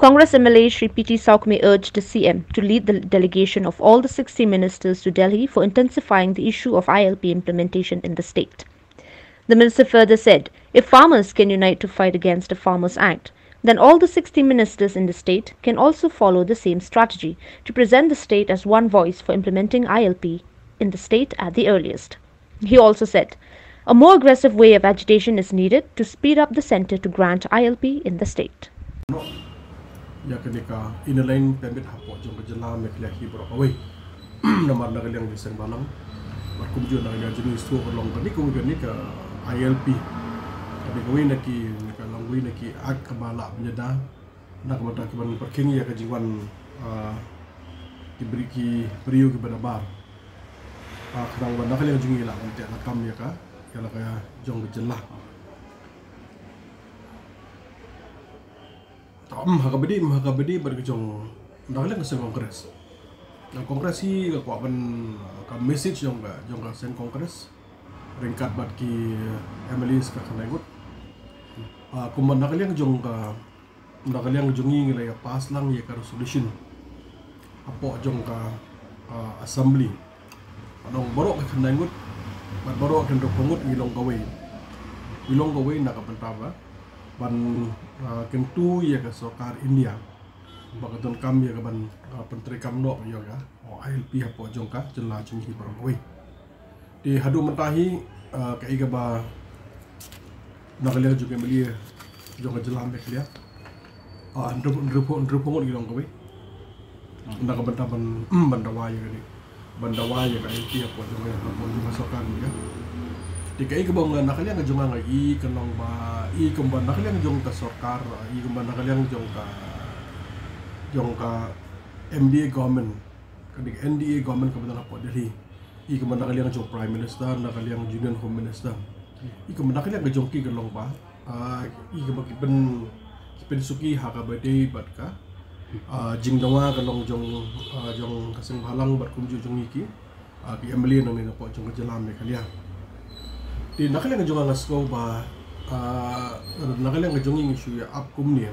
Congress MLA Shri P.T. Saukme urged the CM to lead the delegation of all the 60 ministers to Delhi for intensifying the issue of ILP implementation in the state. The minister further said, if farmers can unite to fight against the Farmers Act, then all the 60 ministers in the state can also follow the same strategy to present the state as one voice for implementing ILP in the state at the earliest. He also said, a more aggressive way of agitation is needed to speed up the centre to grant ILP in the state. Ya kenika inalain pemit hapo jong kejela Meghalaya hibro away namar nagalang di balang berkumju nagalang jenis tu orang tadi kemudian ni ke ILP tadi kawin naki kalangui naki ak kebala menjadi nak mata kiban perking ya kejiwan diberi ki beriu kepada bar kadang benda kali yang jungi lah nanti nakam ya ka kalau kaya jong kejela Hakabedi berkejong nagalang sa kongres. Ang kongres hi kakuapan ka message yung ka sen kongres ringkat bat ki MLAs ka kanaygot. Kung nagalang jong ngilay pas lang ya ka resolution. Apo jong ka assembly. Anong baro ka kanaygot bat baro kan rokongot ilong gaway nakapantaba ban kentu ya ke sokar India bagaton kam ya ke ban penteri kamno ya ga ILP hapo jongka jela jenghi barangoi di hadu mentahi ke iga ba nagalia juga beli jongka jela Meghalaya ndrupo ilong gawe nak bentaban bandawaya ni bandawaya ke ILP hapo jongka sokar ya dikai ke bang nakalyang jong nga I kanong ba I kumban nakalyang jong ka sarkar I kumban nakalyang jong ka MDA government kadig NDA government kumban po Delhi I kumban nakalyang jong prime minister nakalyang union home minister I kumban nakalyang jong ki kalong ba I kumban kipen suki hakabade bat ka jingdawa kalong jong kasing halang bat kumju jong iki ki MLA nang ni po jong kajalam Meghalaya di nakalang jong ang asko ba nakalang jong yung issue ya up kumni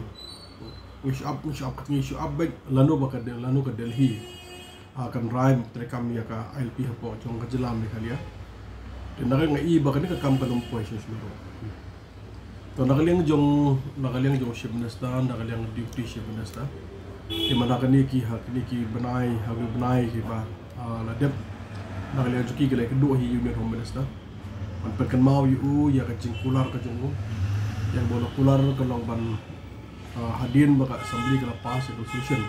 issue up back lano ka Delhi kan ride trekam ya ka ILP hapo jong kajalam Meghalaya di nakalang iba kan ka kam kalumpo issue silo to nakalang jong chief minister nakalang deputy chief minister di mana kani ki benai ki ba ladep nakalang juki gilay kedua hi union home minister Pankan mau yu ya kacing kular kacung yang bola kular kalau ban hadin baka assembly kalau pas resolution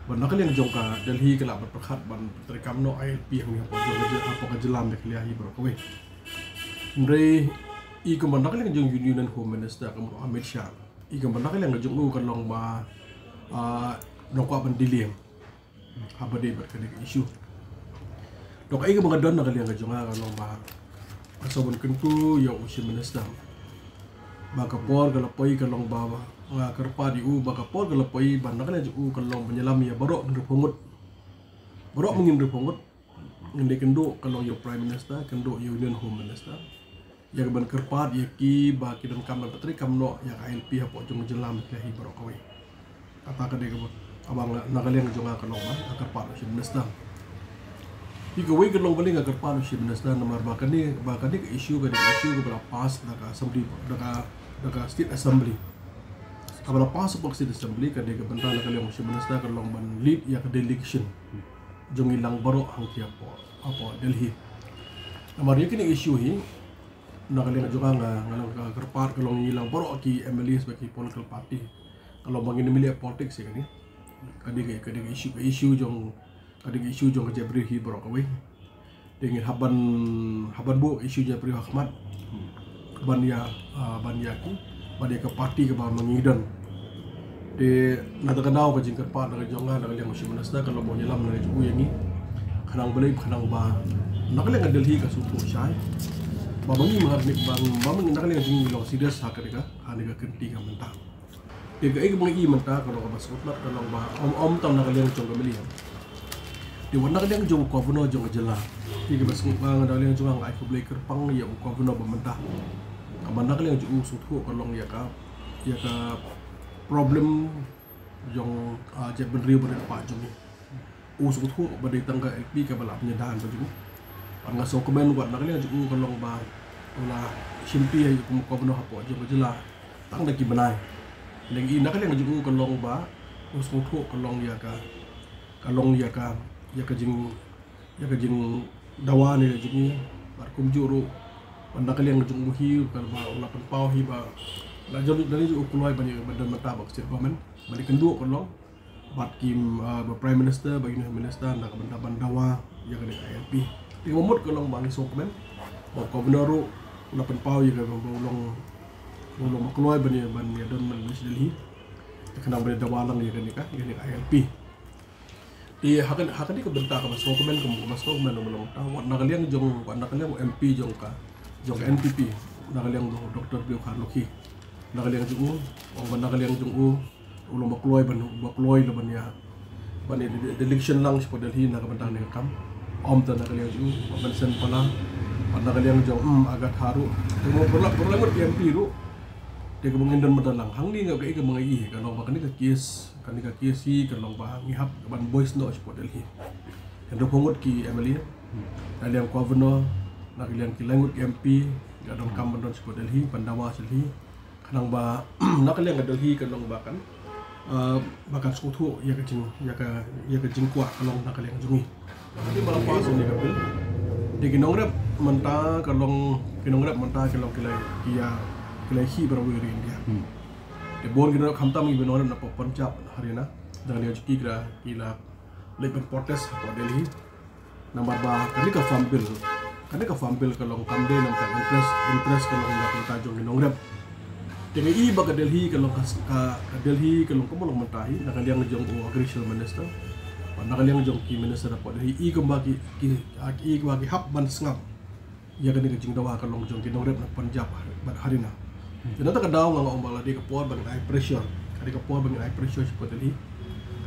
ban nakal yang jongka Delhi kalau berperkat ban terkamno ILP yang apa kejelam Meghalaya ibro kowe ndre I kumban nakal yang jong union home minister kamu Amit Shah I kumban nakal yang jong kalau ba nokwa ban dilim habade berkedik isu dok ai kumban don nakal yang jong kalau ba Asobon kentu ya usia minister. Baka por galapoi kalong bawa. Kerpa di baka por galapoi bandakan aja kalong penyelam ya barok ngerupungut. Barok mungkin ngerupungut. Ngende kendo kalong ya prime minister, kendo ya union home minister. Ya ban kerpa ya ki baki dan kamar petri kamno ya ILP hapo jong jelam Meghalaya barok kawe. Kata kade kabut abang nakaleng jonga kalong ba kerpa usia minister. Ika way kalong balik agar pano si minister namar bahkan ni ke isu ke bala pas daga assembly daga state assembly kabala pas pok state assembly kade ke bentang kalong si minister kalong ban lead ya ke delegation jong ilang baro ang tiapo apo Delhi namar yakini isu hi nakaling juga ngalang ka kerpat kalong ilang baro ki MLA sebagai political party kalau bangin milih politik sih kan ni kade isu jong kadang isu jong Jabri hi bro kawe dengan haban bu isu Jabri Ahmad ban ya ke parti ke ba mangidan de nadakandaw ka jingkar pa daga jonga daga yang musim nasda kalau mau nyelam na jugu yang ni kanang balik kanang ba nakalang Delhi ka supo syai ba bangi maharnik bang mamang nakalang jing long serious hakadika aniga kenti ka mentah de ga ig mga mentah kalau ka basutlat kalau ba om tam nakalang jong kamili di warna kadang jong kovuno jong jela tiga basung bang ada yang jong ai public kerpang ya kovuno pementah kamana kadang jong sutku kalong ya ka problem jong jet benriu pada pak jong ni usuk thu pada tangga LP ke balap penyedahan baju anga so komen buat nak lihat ju kalong ba ola simpi ay ko no hapo jong jela tang da ki banai leng i nak lihat ju kalong ba usuk thu kalong ya ka jing dawa ni jing bar kum juru anda kalian jung muhi kal ba ola pen pau hi ba la jolu dari ju kuloi bani badan mata bak sir government bani kendu kalong bat kim prime minister bagi minister nak benda bandawa ya kan ILP di momot kalong bang sokmen ba governor ola pen pau ya kan ulong makloi bani don man Delhi kenang bani dawalang ya kan ILP di hakan di kebentak mas komen belum tahu nak kalian jong MP jong NPP nak kalian doktor bio Karloki nak kalian jong nak kalian jong ulung bakloi le ban ya ban delegation lang si Delhi nak bentang ni kam om tan nak kalian jong ban sen pala nak kalian jong agak haru temu perlu MP ru dia kebungin dan medalang hang ni ngak ke mengai kalau makan ni ke kes si kalau bah ngihap ban boys no si Delhi yang pongot ki Emily kalian governor nak kalian ki langut MP gadon kam bandon si Delhi pandawa silhi kanang ba nak kalian ke Delhi kalau bahkan bahkan skutu ya ke jing kuat kalau nak kalian jungi jadi malam pas ni kapil di kinongrap mentah kalau kilai hi berawi India. Di bon kita khamtam ni benoran na Punjab Haryana dengan dia juki kila lepen protes atau Delhi. Nombor ba kani ka farm bill kalau kamde nam ta interest kalau nak tajong ni nongrap. Dengan i ba Delhi kalau ka Delhi kalau kamu long mentahi dengan dia ngejong agriculture minister. Nak dia ngejong ki minister apa Delhi i kembagi ki hab ban sngap. Ya kani kejing dawa kalau ngejong ki nongrap na Punjab Haryana. Jadi tak kadaw nga umbala di kapor bang high pressure. Kadi kapor bang high pressure si Delhi.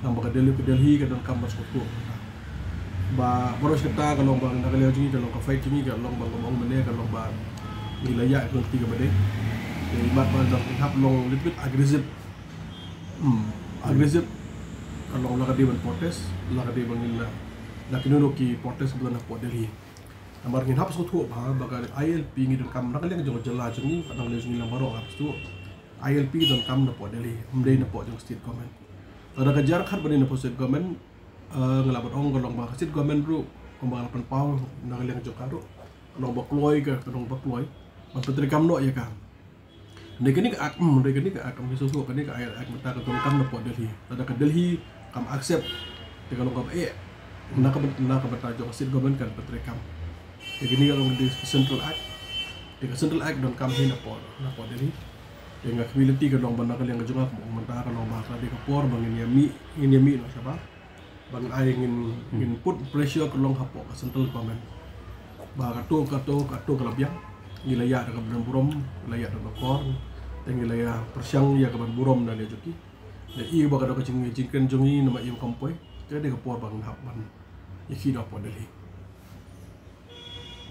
Nang baka Delhi kadang kambas ko. Ba boros kita kalau bang nakaliw jingi kalau ka fight jingi kalau bang ngomong mene kalau ba nilaya ko tiga bade. Jadi mat man dang hap long little bit aggressive. Aggressive kalau lakadi ban protes, lakadi bang nila. Lakinuno ki protes bulan na Delhi. Namar ngin hap so thu ba baga ILP ngi don kam nak leng jong jela jong ni kadang le jong lamaro hap tu ILP don kam na Delhi umdei na jong state government ada kejar khat bani na state government ngelabat ong golong ba state government ru kombang pan pau nak leng jong karo long bakloi ka kadang bakloi ban petri kam no ya ka negeni ka akam so kani ka ILP mata ka don kam na Delhi ada ka Delhi kam accept te kalau ka nak bata jong state government kan petri kam Begini kalau di Central Act dan kami na po Delhi. Yang community kalau banda kalian kejungak mau mentah kalau bahasa di kapor bangin yami no siapa bang ay ingin put pressure kalau hapo ke Central Government. Bah kato kalabiang gilaya dengan badan burom gilaya dengan kor dan gilaya persiang ya kaban burom dan dia joki. Dan iyo bakal ada kecingkan jongi nama iyo kampoi. Jadi kapor bang hap ban iki na po Delhi.